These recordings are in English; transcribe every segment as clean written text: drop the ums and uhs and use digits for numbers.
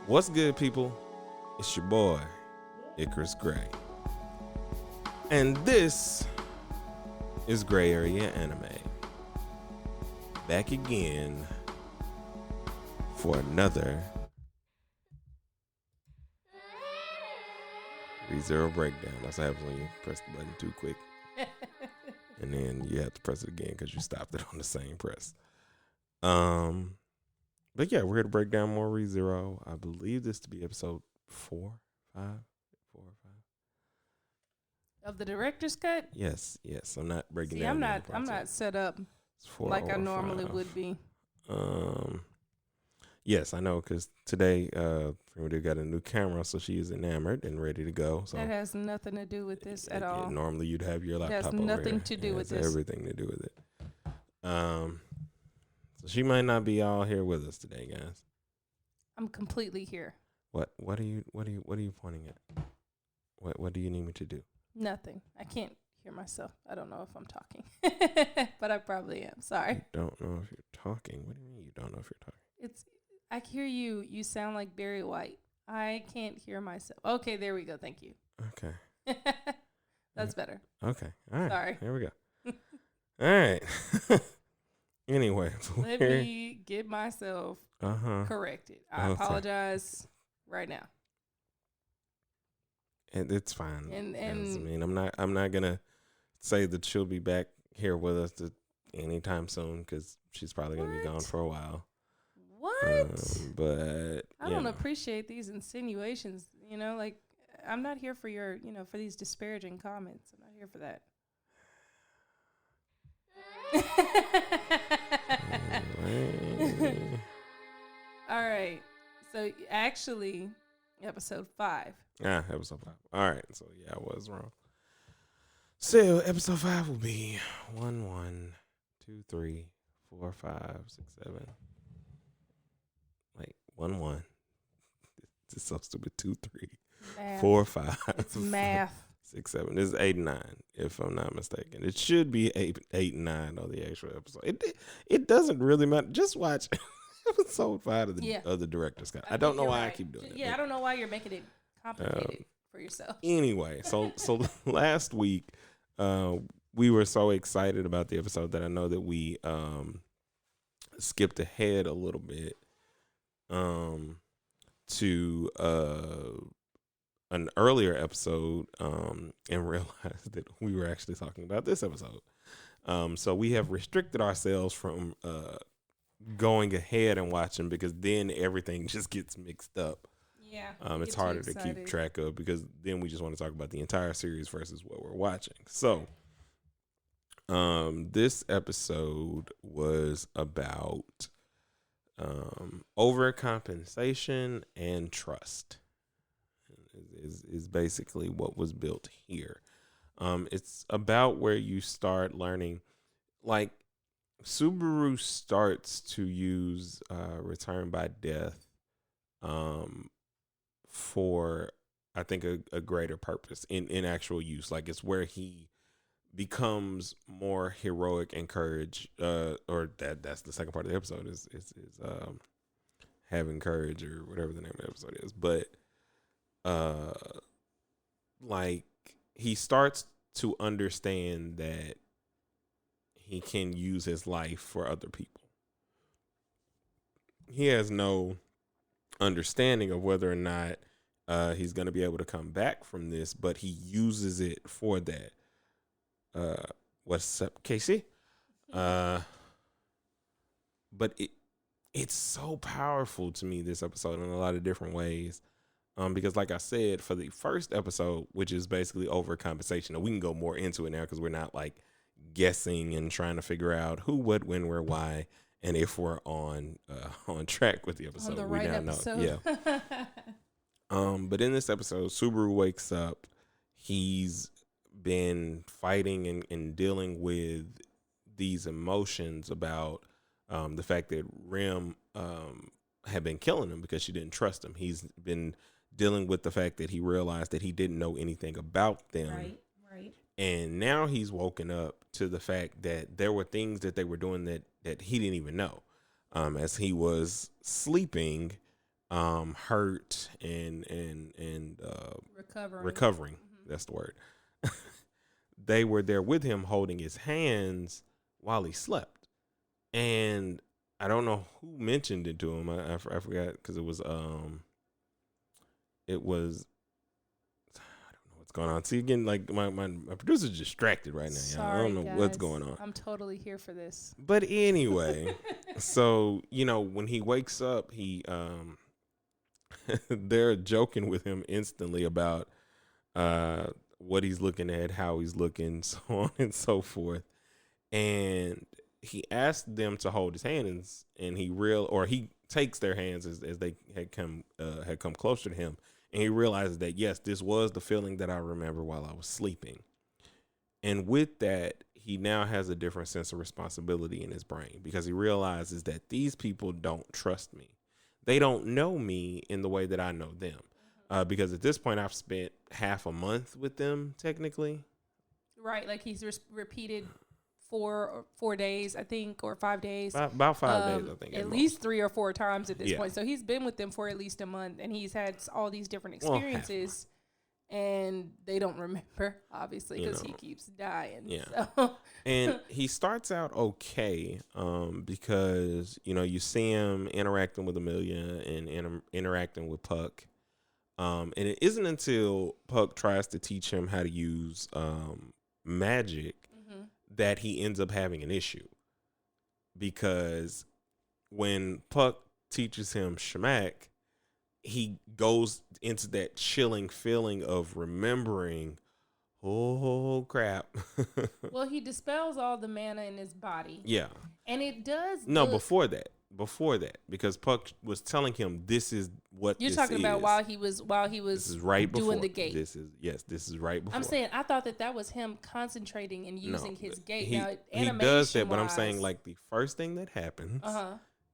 What's good, people? It's your boy, Icarus Gray. And this is Gray Area Anime. Back again for another ReZero breakdown. That's what happens when you press the button too quick. And then you have to press it again because you stopped it on the same press. But yeah, we're here to break down more ReZero. I believe this to be episode 4 or 5. Of the director's cut? Yes. I'm not breaking See, down. I'm not set up like I normally would be. Yes, I know, because today Prima got a new camera, so she is enamored and ready to go. So that has nothing to do with this at all. Normally you'd have your laptop over here. It has nothing here. to do with this. Everything to do with it. So she might not be all here with us today, guys. I'm completely here. What are you pointing at? What do you need me to do? Nothing. I can't hear myself. I don't know if I'm talking, but I probably am. Sorry. You don't know if you're talking. What do you mean you don't know if you're talking? I hear you. You sound like Barry White. I can't hear myself. Okay, there we go. Thank you. Okay. That's better. Okay. All right. Sorry. Here we go. All right. Anyway. Let me get myself corrected. I apologize right now. It's fine. And I mean, I'm not gonna say that she'll be back here with us anytime soon because she's probably gonna be gone for a while. What? But I don't appreciate these insinuations. Like I'm not here for your, for these disparaging comments. I'm not here for that. All right. So actually, episode 5. Episode 5. All right. So yeah, I was wrong. So episode 5 will be 1, 1, 2, 3, 4, 5, 6, 7. Wait, 1, 1. This is so stupid. 2, 3, math. 4, 5. It's math. 6, 7. This is 8, 9, if I'm not mistaken. It should be 8 and 9 on the actual episode. It doesn't really matter. Just watch episode 5 of the director's cut. I don't know why I keep doing it. Yeah, I don't know why you're making it complicated for yourself. Anyway, so last week we were so excited about the episode that I know that we skipped ahead a little bit to an earlier episode and realized that we were actually talking about this episode. So we have restricted ourselves from going ahead and watching because then everything just gets mixed up. Yeah. It's harder to keep track of because then we just want to talk about the entire series versus what we're watching. So this episode was about overcompensation and trust. Is basically what was built here. It's about where you start learning, like Subaru starts to use return by death for, I think, a greater purpose in actual use. Like it's where he becomes more heroic and courage, or that's the second part of the episode is having courage or whatever the name of the episode is. But like he starts to understand that he can use his life for other people. He has no understanding of whether or not he's going to be able to come back from this, but he uses it for that. What's up, Casey? But it's so powerful to me, this episode, in a lot of different ways. Because like I said, for the first episode, which is basically overcompensation, and we can go more into it now because we're not like guessing and trying to figure out who, what, when, where, why, and if we're on track with the episode. On the we right now episode. Know. Yeah. But in this episode, Subaru wakes up. He's been fighting and dealing with these emotions about the fact that Rim had been killing him because she didn't trust him. He's been dealing with the fact that he realized that he didn't know anything about them. Right. And now he's woken up to the fact that there were things that they were doing that he didn't even know. As he was sleeping, hurt and recovering. Mm-hmm. That's the word. They were there with him, holding his hands while he slept. And I don't know who mentioned it to him. I forgot because it was I don't know what's going on. See again, like my producer's distracted right now. Sorry, I don't know guys. what's going on. I'm totally here for this. But anyway, so when he wakes up, he they're joking with him instantly about what he's looking at, how he's looking, so on and so forth. And he asked them to hold his hands, and he takes their hands as they had come closer to him, and he realizes that yes, this was the feeling that I remember while I was sleeping. And with that, he now has a different sense of responsibility in his brain because he realizes that these people don't trust me. They don't know me in the way that I know them. Because at this point, I've spent half a month with them, technically. Right, like he's repeated 4 days, I think, or 5 days. About 5 days, I think. At least 3 or 4 times at this point. So he's been with them for at least a month, and he's had all these different experiences, and they don't remember, obviously, because he keeps dying. Yeah. So. And he starts out okay because, you see him interacting with Amelia and interacting with Puck. And it isn't until Puck tries to teach him how to use magic that he ends up having an issue. Because when Puck teaches him Shemak, he goes into that chilling feeling of remembering, oh, crap. Well, he dispels all the mana in his body. Yeah. And it does. No, before that, because Puck was telling him this is what you're this talking is. about while he was this is right doing before. the gate. This is right before. I'm saying I thought that was him concentrating and using his gate. Now, he does that, but I'm saying like the first thing that happens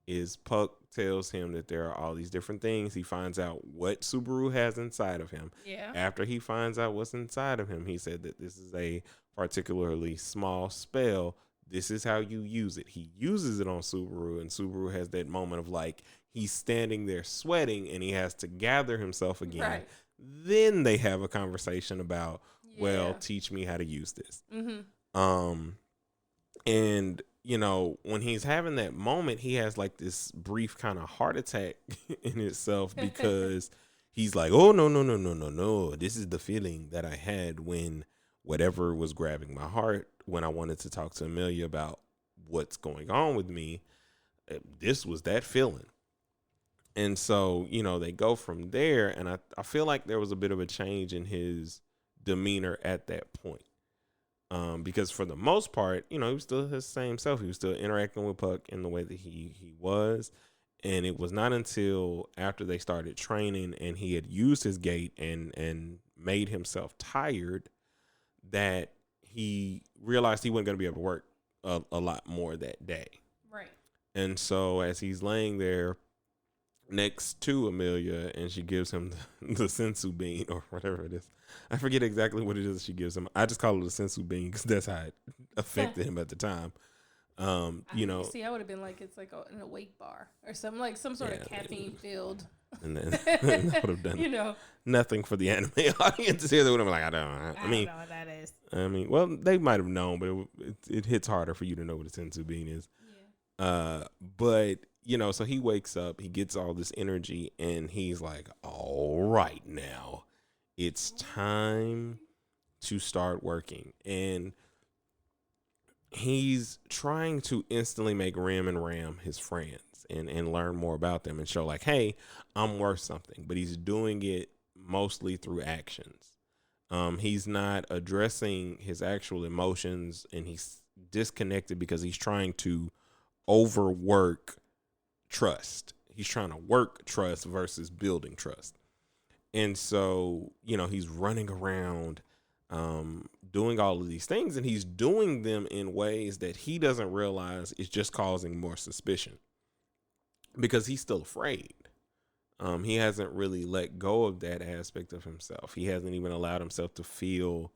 is Puck tells him that there are all these different things. He finds out what Subaru has inside of him. Yeah. After he finds out what's inside of him, he said that this is a particularly small spell. This is how you use it. He uses it on Subaru, and Subaru has that moment of like he's standing there sweating and he has to gather himself again. Right. Then they have a conversation about, well, teach me how to use this. And when he's having that moment, he has like this brief kind of heart attack in itself because he's like, oh, no. This is the feeling that I had when whatever was grabbing my heart when I wanted to talk to Amelia about what's going on with me. This was that feeling. And so, they go from there. And I feel like there was a bit of a change in his demeanor at that point. Because for the most part, he was still his same self. He was still interacting with Puck in the way that he was. And it was not until after they started training and he had used his gate and made himself tired that he realized he wasn't going to be able to work a lot more that day. Right. And so as he's laying there next to Amelia and she gives him the sensu bean or whatever it is. I forget exactly what it is she gives him. I just call it a sensu bean because that's how it affected him at the time. See, I would have been like, it's like an awake bar or something, like some sort of caffeine filled. And then that would have done nothing for the anime audience here. They would have been like, I don't know what that is. I mean, well, they might have known, but it hits harder for you to know what a sensu bean is. Yeah. But so he wakes up, he gets all this energy, and he's like, all right, now it's time to start working. And he's trying to instantly make Rim and Ram his friends and learn more about them and show like, hey, I'm worth something. But he's doing it mostly through actions. He's not addressing his actual emotions, and he's disconnected because he's trying to overwork trust. He's trying to work trust versus building trust. And so, he's running around doing all of these things, and he's doing them in ways that he doesn't realize is just causing more suspicion because he's still afraid. He hasn't really let go of that aspect of himself. He hasn't even allowed himself to feel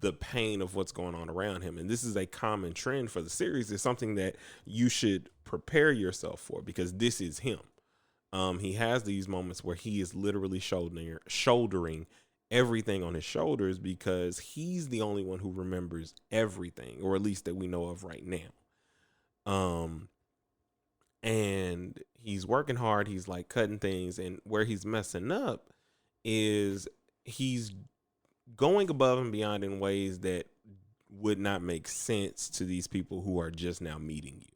the pain of what's going on around him. And this is a common trend for the series. It's something that you should prepare yourself for because this is him. he has these moments where he is literally shouldering everything on his shoulders because he's the only one who remembers everything, or at least that we know of right now. And he's working hard. He's like cutting things, and where he's messing up is he's going above and beyond in ways that would not make sense to these people who are just now meeting you.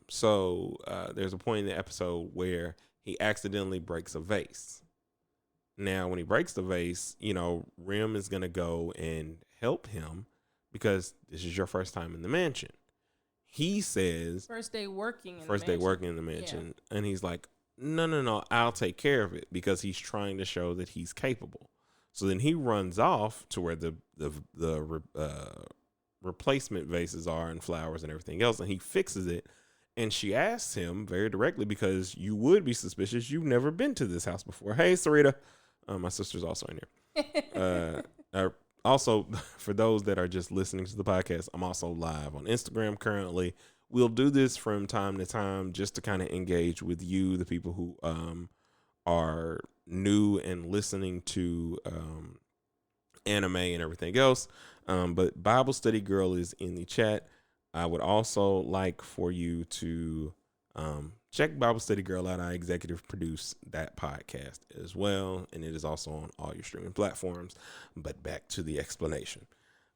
So there's a point in the episode where he accidentally breaks a vase. Now, when he breaks the vase, Rim is going to go and help him because this is your first time in the mansion. He says first day working in the mansion. Yeah. And he's like, no, I'll take care of it, because he's trying to show that he's capable. So then he runs off to where the replacement vases are and flowers and everything else, and he fixes it. And she asks him very directly, because you would be suspicious, you've never been to this house before. Hey, Sarita. My sister's also in here. Also, for those that are just listening to the podcast, I'm also live on Instagram currently. We'll do this from time to time just to kind of engage with you, the people who are new and listening to anime and everything else. But Bible Study Girl is in the chat. I would also like for you to check Bible Study Girl out. I executive produce that podcast as well, and it is also on all your streaming platforms. But back to the explanation.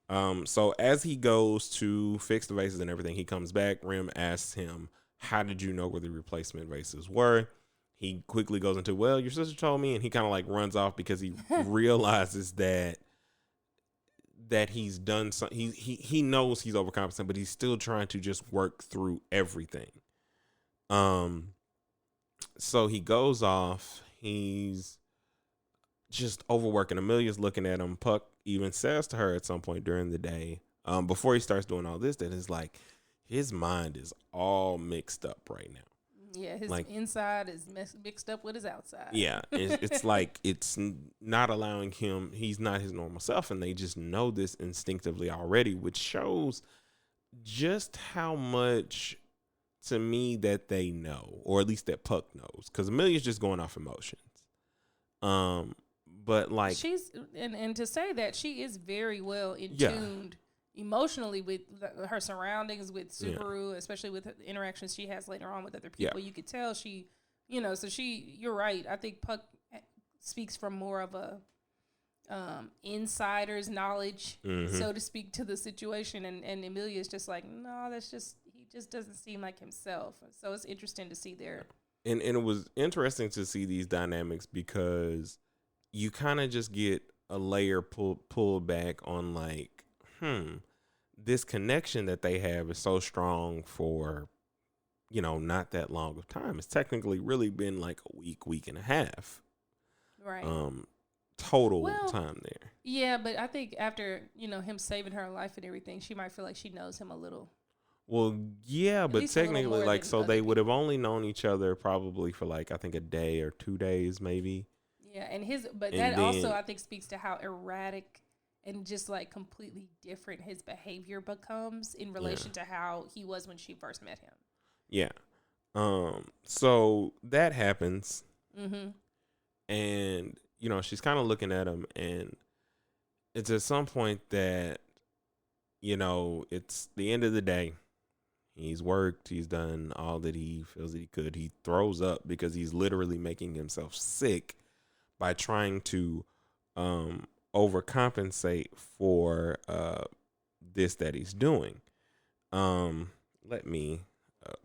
So as he goes to fix the vases and everything, he comes back. Rim asks him, how did you know where the replacement vases were? He quickly goes into, well, your sister told me, and he kind of like runs off because he realizes that he's done something. He knows he's overcompensating, but he's still trying to just work through everything. So he goes off. He's just overworking. Amelia's looking at him. Puck even says to her at some point during the day, before he starts doing all this, that is like his mind is all mixed up right now. Yeah, his inside is mixed up with his outside. Yeah, it's like it's not allowing him. He's not his normal self, and they just know this instinctively already, which shows just how much, to me, that they know, or at least that Puck knows, because Amelia's just going off emotions. But like she's and to say that she is very well in tuned emotionally with her surroundings, with Subaru, especially with the interactions she has later on with other people. You could tell she, so you're right. I think Puck speaks from more of a insider's knowledge, so to speak, to the situation, and Amelia is just like, no, he just doesn't seem like himself. So it's interesting to see there. And it was interesting to see these dynamics, because you kind of just get a layer pulled back on like, this connection that they have is so strong for, not that long of time. It's technically really been like a week and a half. Right. Total time there. Yeah, but I think after, him saving her life and everything, she might feel like she knows him a little. Well, yeah, but technically, like, so they would have only known each other probably for like, I think a day or 2 days, maybe. Yeah, that also, I think, speaks to how erratic and just like completely different his behavior becomes in relation to how he was when she first met him. Yeah. So that happens. And, she's kind of looking at him, and it's at some point that, it's the end of the day. He's worked. He's done all that he feels that he could. He throws up because he's literally making himself sick by trying to overcompensate for this that he's doing. Let me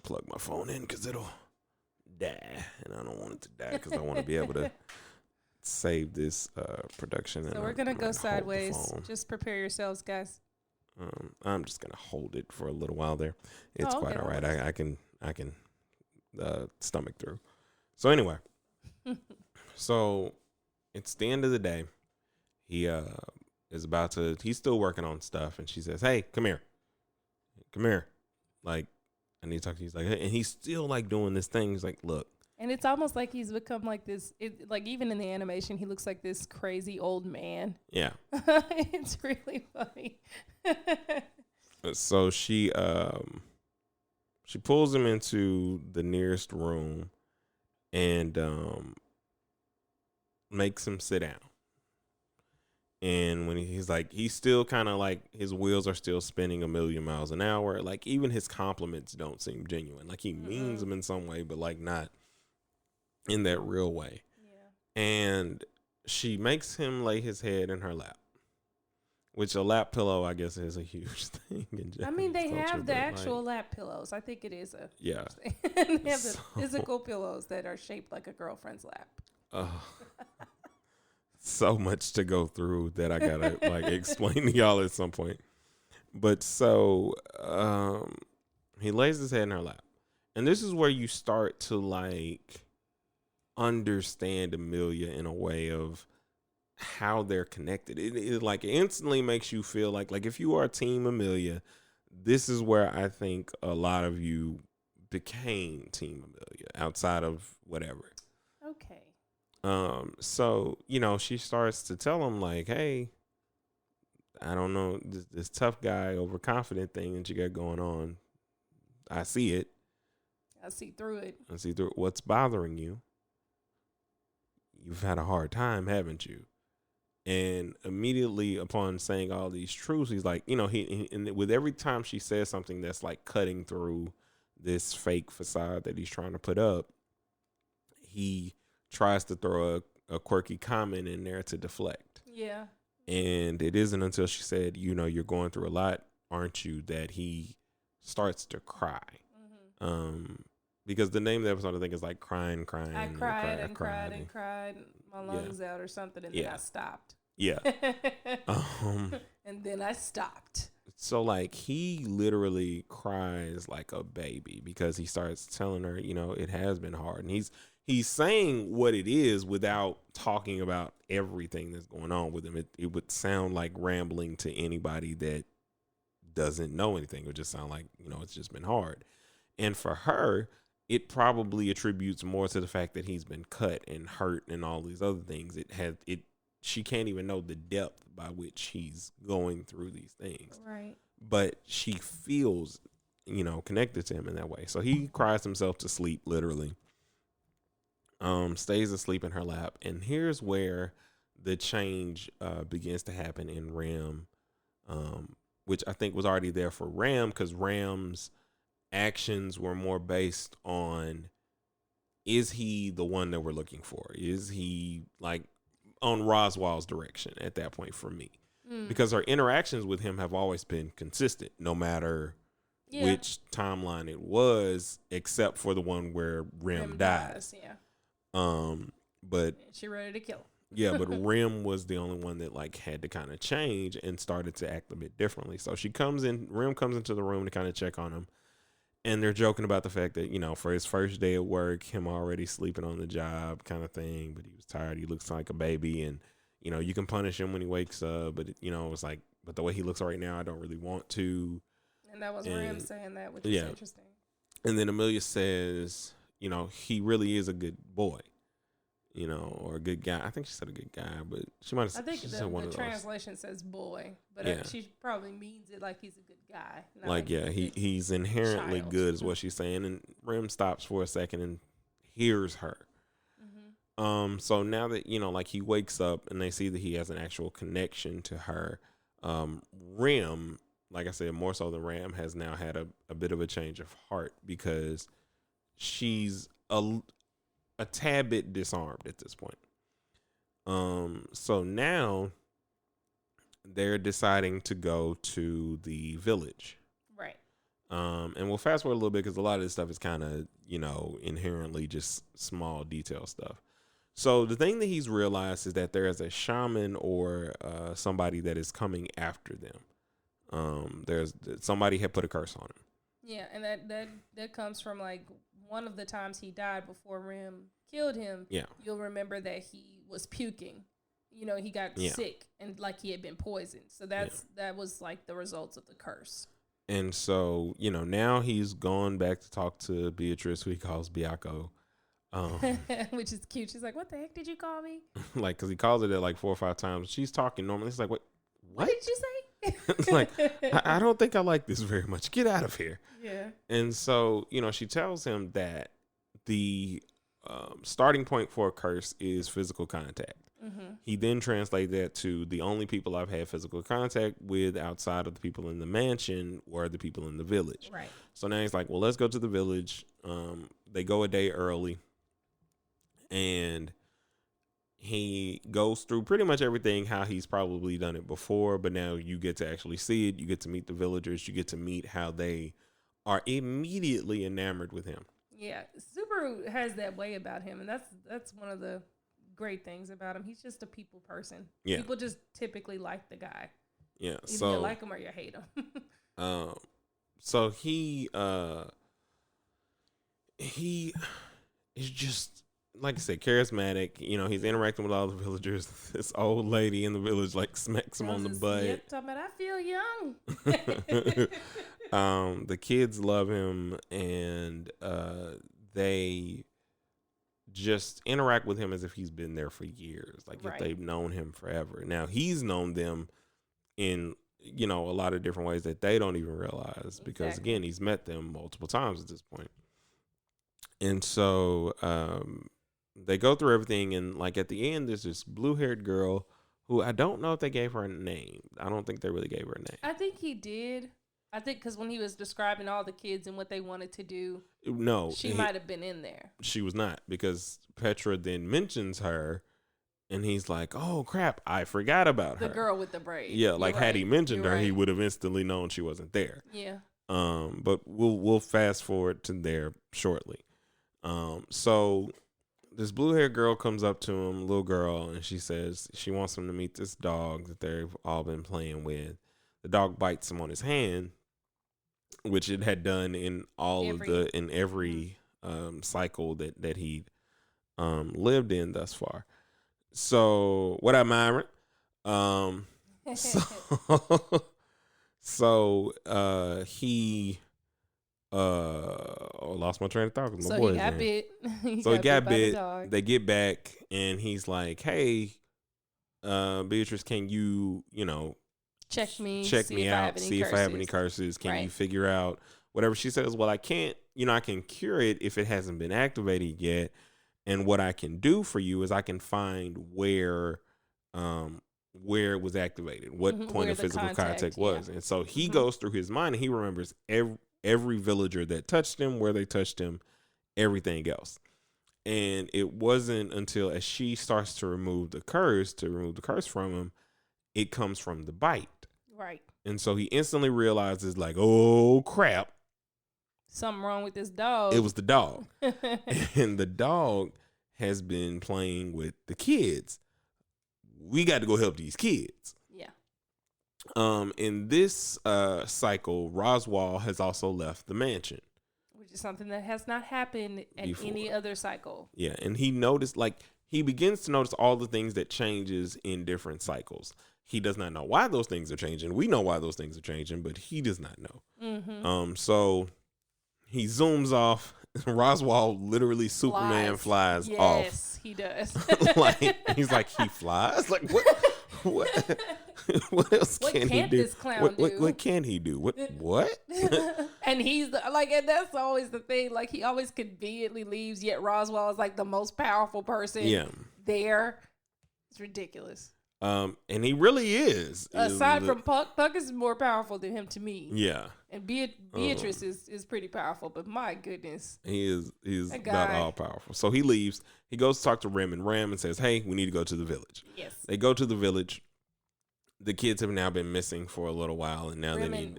plug my phone in because it'll die, and I don't want it to die because I want to be able to save this production. So we're gonna go sideways. Just prepare yourselves, guys. I'm just gonna hold it for a little while there. It's quite all right. I can stomach through. So anyway, so it's the end of the day. He is about to. He's still working on stuff, and she says, "Hey, come here. Like, I need to talk to you." He's like, hey, and he's still like doing this thing. He's like, "Look." And it's almost like he's become like this. Like even in the animation, he looks like this crazy old man. Yeah, it's really funny. So she pulls him into the nearest room, and makes him sit down. And when he's like, he's still kind of like, his wheels are still spinning a million miles an hour. Like, even his compliments don't seem genuine. Like, he means them in some way, but like not in that real way. Yeah. And she makes him lay his head in her lap, which a lap pillow, I guess, is a huge thing in Japanese I mean, they culture, have the actual lap pillows. I think it is a yeah. They have the physical pillows that are shaped like a girlfriend's lap. So much to go through that I gotta like explain to y'all at some point. But so he lays his head in her lap, and this is where you start to like understand Amelia in a way of how they're connected. It like instantly makes you feel like if you are Team Amelia, this is where I think a lot of you became Team Amelia outside of whatever. Okay. So, you know, she starts to tell him like, hey, I don't know, this tough guy overconfident thing that you got going on. I see it. I see through it. What's bothering you? You've had a hard time, haven't you? And immediately upon saying all these truths, he's like, you know, and with every time she says something that's like cutting through this fake facade that he's trying to put up, he tries to throw a quirky comment in there to deflect. Yeah. And it isn't until she said, you know, you're going through a lot, aren't you, that he starts to cry. Mm-hmm. Because the name of the episode, I think, is like crying. I cried my lungs out or something, and then I stopped. Yeah. And then I stopped. So like he literally cries like a baby because he starts telling her, you know, it has been hard. And he's saying what it is without talking about everything that's going on with him. It would sound like rambling to anybody that doesn't know anything. It would just sound like, you know, it's just been hard. And for her, it probably attributes more to the fact that he's been cut and hurt and all these other things. She can't even know the depth by which he's going through these things. Right. But she feels, you know, connected to him in that way. So he cries himself to sleep, literally. Stays asleep in her lap. And here's where the change begins to happen in Ram, which I think was already there for Ram, because Ram's actions were more based on, is he the one that we're looking for? Is he like on Roswell's direction at that point for me? Because her interactions with him have always been consistent, no matter which timeline it was, except for the one where Rim dies. But she ready to kill him. Yeah, but Rim was the only one that like had to kind of change and started to act a bit differently. So Rim comes into the room to kind of check on him. And they're joking about the fact that, you know, for his first day at work, him already sleeping on the job kind of thing, but he was tired. He looks like a baby, and, you know, you can punish him when he wakes up, but, you know, it's like, but the way he looks right now, I don't really want to. And that was Ram saying that, which is interesting. And then Amelia says, you know, he really is a good boy, you know, or a good guy. I think she said a good guy, but she might have said, the translation says boy, but she probably means it like he's a good guy. Like, he's inherently good is what she's saying. And Rim stops for a second and hears her. Mm-hmm. So now that, you know, like he wakes up and they see that he has an actual connection to her, Rim, like I said, more so than Ram, has now had a bit of a change of heart, because she's a tad bit disarmed at this point. So now they're deciding to go to the village. Right. And we'll fast forward a little bit, because a lot of this stuff is kind of, you know, inherently just small detail stuff. So the thing that he's realized is that there is a shaman or somebody that is coming after them. There's somebody had put a curse on him. Yeah, and that comes from like one of the times he died before Rim killed him. Yeah, you'll remember that he was puking. You know, he got sick and like he had been poisoned. So that was like the results of the curse. And so, you know, now he's gone back to talk to Beatrice, who he calls Biako. Which is cute. She's like, "What the heck did you call me?" Like, because he calls it like 4 or 5 times. She's talking normally. It's like, what did you say? It's like, I don't think I like this very much. Get out of here. Yeah. And so, you know, she tells him that the starting point for a curse is physical contact. Mm-hmm. He then translated that to the only people I've had physical contact with outside of the people in the mansion were the people in the village. Right. So now he's like, well, let's go to the village. They go a day early, and he goes through pretty much everything how he's probably done it before, but now you get to actually see it. You get to meet the villagers. You get to meet how they are immediately enamored with him. Yeah, Subaru has that way about him, and that's one of the great things about him. He's just a people person. Yeah. People just typically like the guy. Yeah. Either So you like him or you hate him. So he is just, like I said, charismatic. You know, he's interacting with all the villagers. This old lady in the village like smacks him on the butt. Yep, talking about, I feel young. The kids love him, and they just interact with him as if he's been there for years, like if they've known him forever. Now he's known them in, you know, a lot of different ways that they don't even realize, because again, he's met them multiple times at this point. And so they go through everything, and like at the end, there's this blue-haired girl who I don't know if they gave her a name. I don't think they really gave her a name. I think he did. I think because when he was describing all the kids and what they wanted to do, no, she might have been in there. She was not, because Petra then mentions her, and he's like, "Oh crap, I forgot about her." The girl with the braids. Yeah, like had he mentioned her, right. he would have instantly known she wasn't there. Yeah. But we'll fast forward to there shortly. So this blue-haired girl comes up to him, little girl, and she says she wants him to meet this dog that they've all been playing with. The dog bites him on his hand, which it had done in every cycle that he lived in thus far. So what up, Myron? So he lost my train of thought. So he got bit. He got bit. They get back, and he's like, "Hey, Beatrice, can you check me out, see if I have any curses? Can you figure out whatever?" She says, "Well, I can't. I can cure it if it hasn't been activated yet. And what I can do for you is I can find where it was activated, what point of physical contact was." And so he goes through his mind, and he remembers every villager that touched him, where they touched him, everything else. And it wasn't until as she starts to remove the curse from him, it comes from the bite. Right. And so he instantly realizes, like, oh crap, something wrong with this dog. It was the dog. And the dog has been playing with the kids. We got to go help these kids. Yeah. In this cycle, Roswell has also left the mansion, which is something that has not happened at any other cycle. Yeah, and he noticed, he begins to notice all the things that changes in different cycles. He does not know why those things are changing. We know why those things are changing, but he does not know. Mm-hmm. So he zooms off. Roswell literally Superman flies off. Yes, he does. He's like, he flies? Like, what? What else can he do? This clown do? What can he do? What? And he's and that's always the thing. Like, he always conveniently leaves, yet Roswell is like the most powerful person there. It's ridiculous. And he really is. Aside from Puck is more powerful than him to me. Yeah. And Beatrice is pretty powerful, but my goodness. He's not all powerful. So he leaves. He goes to talk to Rem, and Rem says, "Hey, we need to go to the village." Yes. They go to the village. The kids have now been missing for a little while, and now Rem and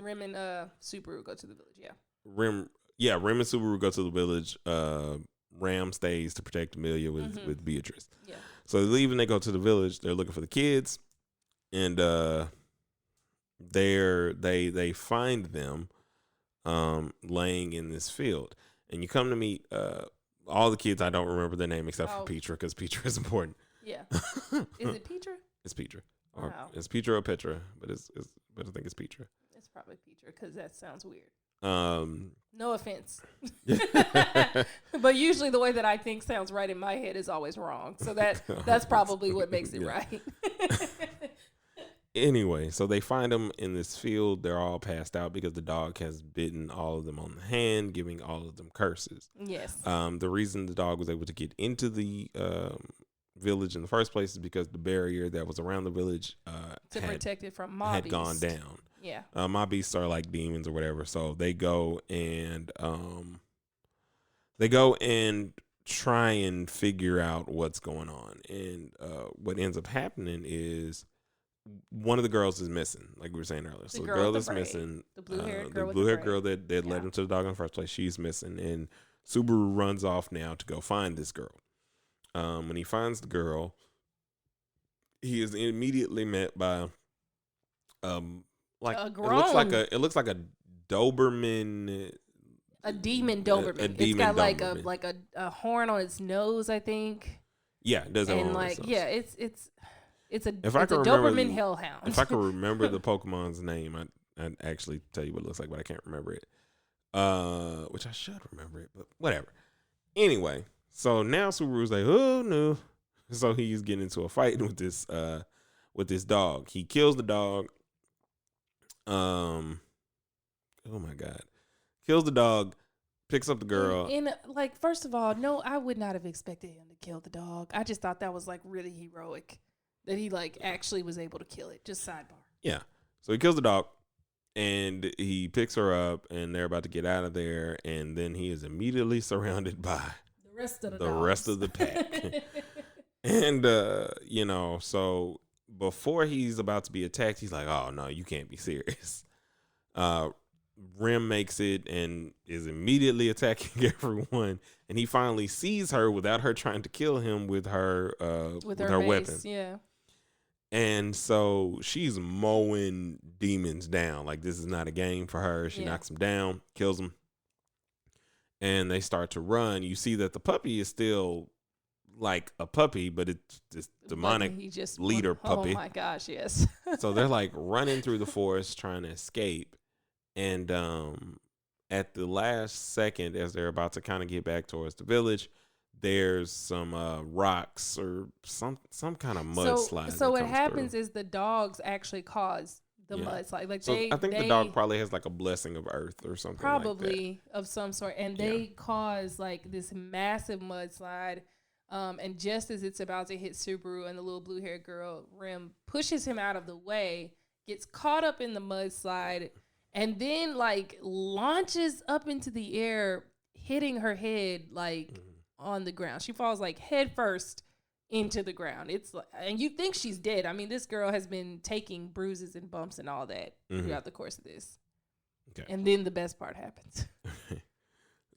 Subaru go to the village, Rem and Subaru go to the village. Ram stays to protect Amelia with Beatrice. Yeah. So they leave and they go to the village. They're looking for the kids, and they find them laying in this field. And you come to meet all the kids. I don't remember their name except for Petra, because Petra is important. Yeah. Is it Petra? It's Petra. Wow. It's Petra or Petra, but I think it's Petra. It's probably Petra, because that sounds weird. No offense. But usually the way that I think sounds right in my head is always wrong. So that's probably what makes it right. Anyway, so they find them in this field. They're all passed out because the dog has bitten all of them on the hand, giving all of them curses. Yes. The reason the dog was able to get into the village in the first place is because the barrier that was around the village to protect it from mob had gone down. Yeah. Mob beasts are like demons or whatever. So they go and try and figure out what's going on. And what ends up happening is one of the girls is missing, like we were saying earlier. So the girl is missing. The blue-haired girl that led him to the dog in the first place, she's missing. And Subaru runs off now to go find this girl. When he finds the girl, he is immediately met by like it looks like a Doberman. A demon Doberman. It's got Doberman. like a horn on its nose, I think. Yeah, it does have and like it's a Doberman hellhound. If I could remember the Pokemon's name, I'd actually tell you what it looks like, but I can't remember it. Which I should remember it, but whatever. Anyway, so now Subaru's like, oh no. So he's getting into a fight with this dog. He kills the dog. Oh my God. Kills the dog, picks up the girl. And like, first of all, no, I would not have expected him to kill the dog. I just thought that was like really heroic that he like actually was able to kill it. Just sidebar. Yeah. So he kills the dog and he picks her up and they're about to get out of there. And then he is immediately surrounded by the rest of the pack. And, so before he's about to be attacked, he's like, oh no, you can't be serious. Rim makes it and is immediately attacking everyone, and he finally sees her without her trying to kill him with her weapon. Yeah. And so she's mowing demons down. Like, this is not a game for her. She knocks him down, kills him, and they start to run. You see that the puppy is still like a puppy, but it's this demonic leader puppy. Oh my gosh, yes. So they're like running through the forest trying to escape. And at the last second, as they're about to kind of get back towards the village, there's some rocks or some kind of mudslide. So what happens is the dogs actually cause the mudslide. Like I think the dog probably has like a blessing of earth or something. Probably like of some sort, and they cause like this massive mudslide. And just as it's about to hit Subaru, and the little blue-haired girl Rim pushes him out of the way, gets caught up in the mudslide. And then, like, launches up into the air, hitting her head, like, on the ground. She falls, like, head first into the ground. It's like, and you think she's dead. I mean, this girl has been taking bruises and bumps and all that throughout the course of this. Okay. And then the best part happens.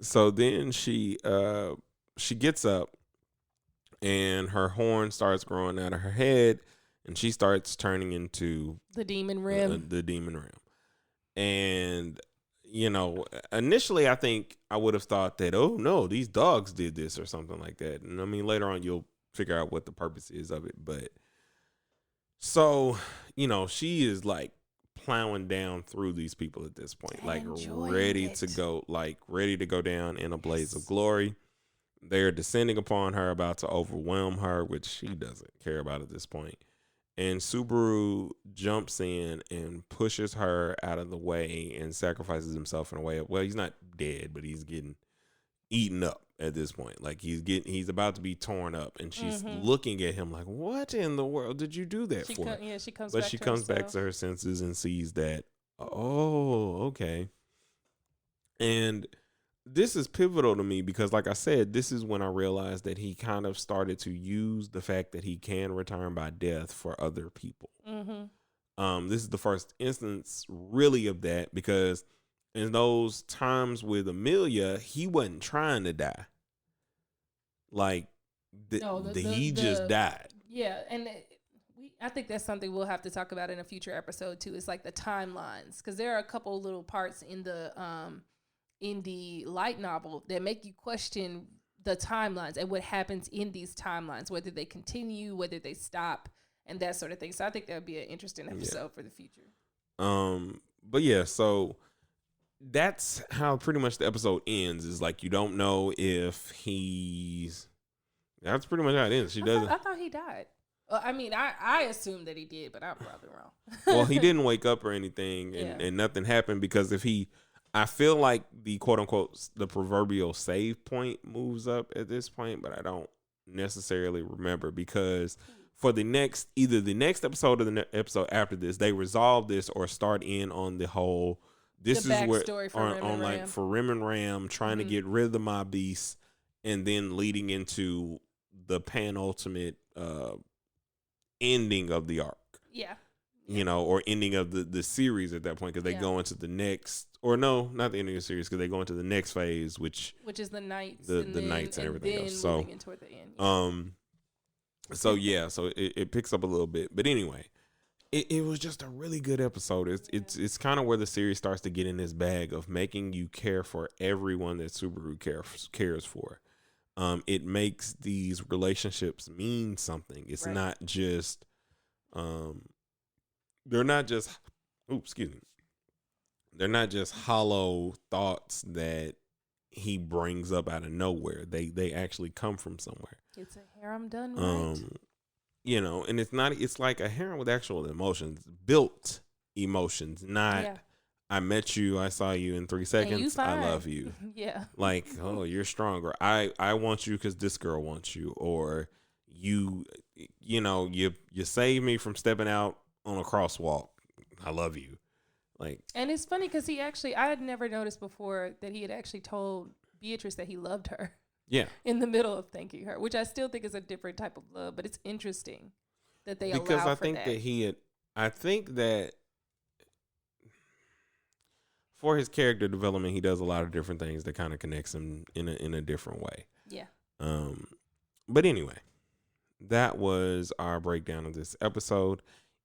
So then she gets up, and her horn starts growing out of her head, and she starts turning into the demon Rim. The demon Rim. And, initially I think I would have thought that, oh, no, these dogs did this or something like that. And I mean, later on, you'll figure out what the purpose is of it. But so, she is like plowing down through these people at this point, like ready to go down in a blaze of glory. They're descending upon her, about to overwhelm her, which she doesn't care about at this point. And Subaru jumps in and pushes her out of the way and sacrifices himself in a way. Well, he's not dead, but he's getting eaten up at this point. Like he's about to be torn up, and she's looking at him like, "What in the world did you do that for?" She comes. But back she to comes herself. back to her senses and sees that. Oh, okay. And this is pivotal to me because, like I said, this is when I realized that he kind of started to use the fact that he can return by death for other people. This is the first instance really of that, because in those times with Amelia, he wasn't trying to die. Like, he just died. Yeah, and I think that's something we'll have to talk about in a future episode too. It's like the timelines, because there are a couple little parts in the light novel that make you question the timelines and what happens in these timelines, whether they continue, whether they stop, and that sort of thing. So I think that would be an interesting episode for the future. But yeah, so that's how pretty much the episode ends. Is like, you don't know if that's pretty much how it ends. I thought he died. Well, I mean, I assume that he did, but I'm probably wrong. Well, he didn't wake up or anything, and nothing happened because I feel like the quote unquote the proverbial save point moves up at this point, but I don't necessarily remember because for either the next episode or the episode after this, they resolve this or start in on the whole. This the is where on like for Rim and Ram trying to get rid of the mob beast, and then leading into the penultimate ending of the arc. Yeah. You know, or ending of the series at that point because they go into the next, or no, not the ending of the series because they go into the next phase, which is the Knights, the Knights and everything else. So, toward the end. So it picks up a little bit, but anyway, it was just a really good episode. It's kind of where the series starts to get in this bag of making you care for everyone that Subaru cares for. It makes these relationships mean something. It's not just they're not just they're not just hollow thoughts that he brings up out of nowhere. They actually come from somewhere. It's a harem done right. You know, and it's like a harem with actual emotions, built emotions, not I met you, I saw you in 3 seconds, I love you. Yeah. Like, oh, you're stronger. I want you because this girl wants you, or you saved me from stepping out on a crosswalk. I love you. Like, and it's funny because I had never noticed before that he had actually told Beatrice that he loved her. Yeah. In the middle of thanking her, which I still think is a different type of love, but it's interesting that they because allow I think that I think that for his character development, he does a lot of different things that kind of connects him in a different way. Yeah. But anyway, that was our breakdown of this episode.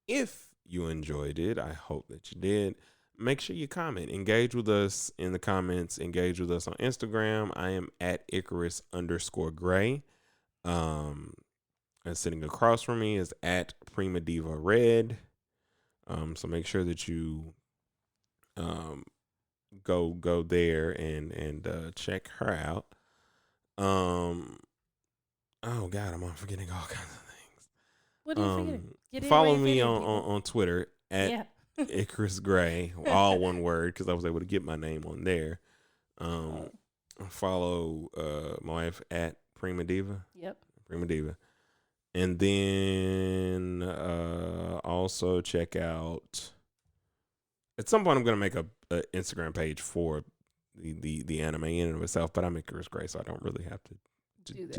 If you enjoyed it, I hope that you did. Make sure you comment. Engage with us in the comments. Engage with us on Instagram. I am at Icarus_Gray. And sitting across from me is at Prima Diva Red. So make sure that you go there and check her out. Oh God, I'm forgetting all kinds of things. What are you forgetting? Follow me on Twitter at Icarus Gray, all one word, because I was able to get my name on there. Follow my wife at Prima Diva. Yep. Prima Diva. And then also check out, at some point I'm going to make a Instagram page for the anime in and of itself, but I'm Icarus Gray, so I don't really have to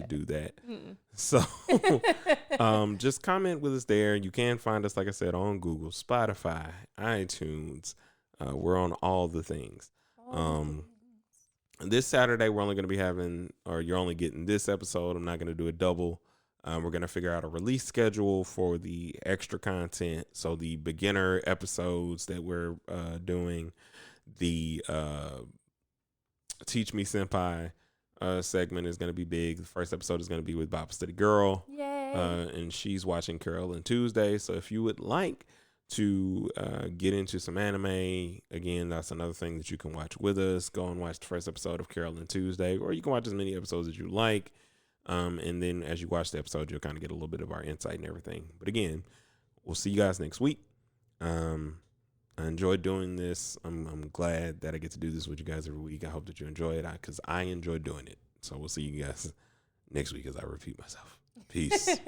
do that. Mm-mm. So just comment with us there. You can find us, like I said, on Google, Spotify, iTunes. We're on all the things. This Saturday we're only going to be you're only getting this episode. I'm not going to do a double. We're going to figure out a release schedule for the extra content. So the beginner episodes that we're doing, the Teach Me Senpai segment is going to be big. The first episode is going to be with Bop Steady Girl. Yay. And she's watching Carolyn Tuesday. So if you would like to get into some anime, again, that's another thing that you can watch with us. Go and watch the first episode of Carolyn Tuesday, or you can watch as many episodes as you like. And then as you watch the episode, you'll kind of get a little bit of our insight and everything. But again, we'll see you guys next week. I enjoyed doing this. I'm glad that I get to do this with you guys every week. I hope that you enjoy it because I enjoy doing it. So we'll see you guys next week as I repeat myself. Peace.